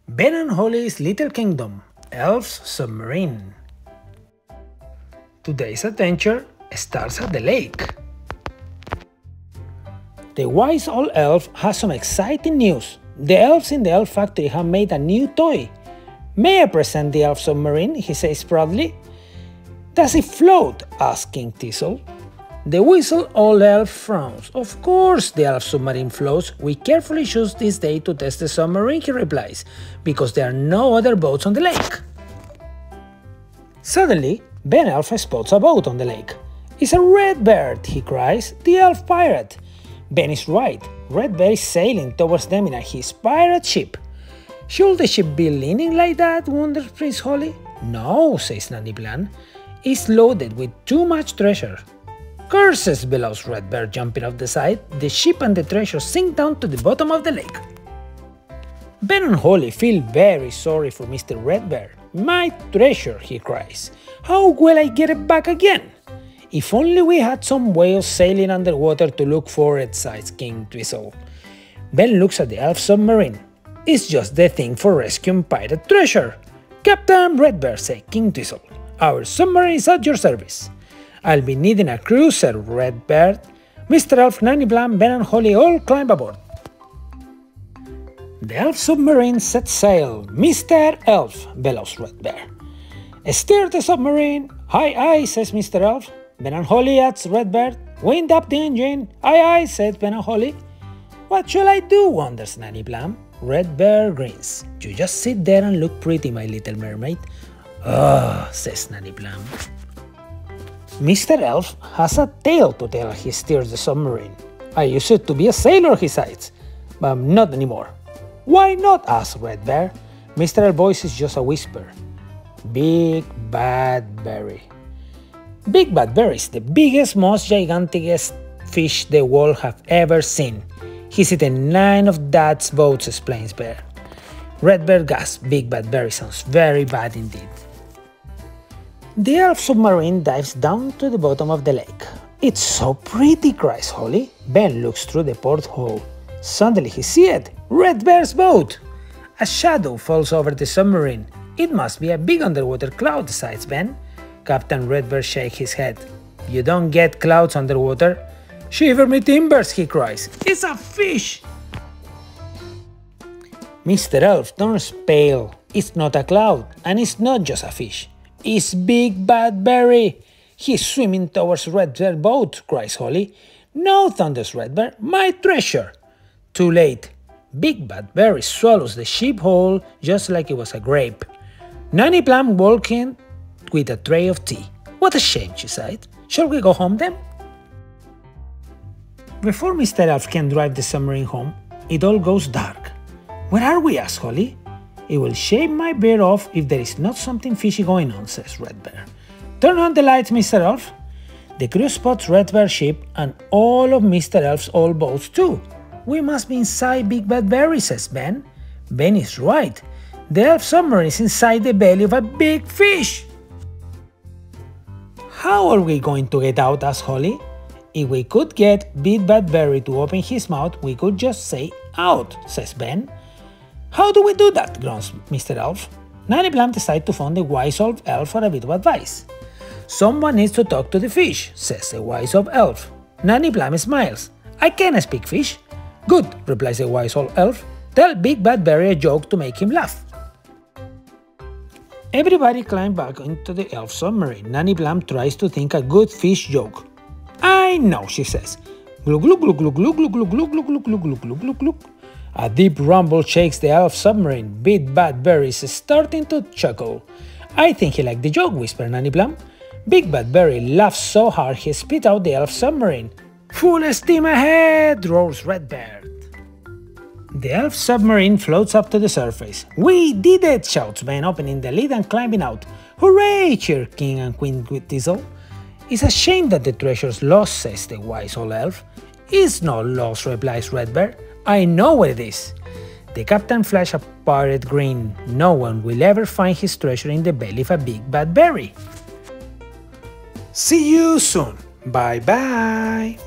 Ben and Holly's Little Kingdom, Elf's Submarine. Today's adventure starts at the lake. The wise old elf has some exciting news. The elves in the elf factory have made a new toy. May I present the elf submarine? He says proudly. Does it float? asks King Thistle. The whistle old elf frowns. Of course the elf submarine floats. We carefully choose this day to test the submarine, he replies, because there are no other boats on the lake. Suddenly, Ben Elf spots a boat on the lake. It's a red bird, he cries, the elf pirate. Ben is right. Red Bear is sailing towards them in his pirate ship. Should the ship be leaning like that? wonders Prince Holly. No, says Nanny Plan. It's loaded with too much treasure. Curses, bellows Red Bear, jumping off the side. The ship and the treasure sink down to the bottom of the lake. Ben and Holly feel very sorry for Mr. Red Bear. My treasure, he cries. How will I get it back again? If only we had some way of sailing underwater to look for it, sighs King Thistle. Ben looks at the elf submarine. It's just the thing for rescuing pirate treasure. Captain Red Bear, said King Thistle. Our submarine is at your service. I'll be needing a crew, said Red Bear. Mr. Elf, Nanny Blam, Ben and Holly all climb aboard. The elf submarine sets sail. Mr. Elf, bellows Red Bear. Steer the submarine. Aye, aye, says Mr. Elf. Ben and Holly adds Red Bear. Wind up the engine. Aye, aye, says Ben and Holly. What shall I do, wonders Nanny Blam. Red Bear grins. You just sit there and look pretty, my little mermaid. Ah, says Nanny Blam. Mr. Elf has a tale to tell he steers the submarine. I used to be a sailor, he sighs, but not anymore. Why not? asks Red Bear. Mr. Elf's voice is just a whisper. Big Bad Berry. Big Bad Berry is the biggest, most giganticest fish the world have ever seen. He's eaten 9 of Dad's boats, explains Bear. Red Bear gasps. Big Bad Berry sounds very bad indeed. The elf submarine dives down to the bottom of the lake. It's so pretty, cries Holly. Ben looks through the porthole. Suddenly he sees it. Red Bear's boat! A shadow falls over the submarine. It must be a big underwater cloud, decides Ben. Captain Red Bear shakes his head. You don't get clouds underwater. Shiver me timbers, he cries. It's a fish! Mr. Elf turns pale. It's not a cloud, and it's not just a fish. It's Big Bad Berry. He's swimming towards Red Bear's boat, cries Holly. No, thunders Red Bear. My treasure! Too late. Big Bad Berry swallows the ship whole just like it was a grape. Nanny Plum walks in with a tray of tea. What a shame, she sighed. Shall we go home then? Before Mr. Elf can drive the submarine home, it all goes dark. Where are we? asks Holly. It will shave my beard off if there is not something fishy going on, says Red Bear. Turn on the lights, Mr. Elf. The crew spots Red Bear's ship and all of Mr. Elf's old boats too. We must be inside Big Bad Berry, says Ben. Ben is right. The elf submarine is inside the belly of a big fish. How are we going to get out? asks Holly. If we could get Big Bad Berry to open his mouth, we could just say out, says Ben. How do we do that? groans Mr. Elf. Nanny Blam decides to phone the wise old elf for a bit of advice. Someone needs to talk to the fish, says the wise old elf. Nanny Blam smiles. I can speak fish. Good, replies the wise old elf. Tell Big Bad Berry a joke to make him laugh. Everybody climbs back into the elf submarine. Nanny Blam tries to think a good fish joke. I know, she says. Glug glug glug glug glug glug glug glug glug glug glug glug glug glug. A deep rumble shakes the elf submarine. Big Bad Berry is starting to chuckle. I think he liked the joke, whispered Nanny Blam. Big Bad Berry laughs so hard he spit out the elf submarine. Full steam ahead, roars Red Bear. The elf submarine floats up to the surface. We did it, shouts Ben, opening the lid and climbing out. Hooray, cheer King and Queen Thistle. It's a shame that the treasure's lost, says the wise old elf. It's not lost, replies Red Bear. I know where it is. The captain flashed a pirate grin. No one will ever find his treasure in the belly of a Big Bad Berry. See you soon. Bye bye.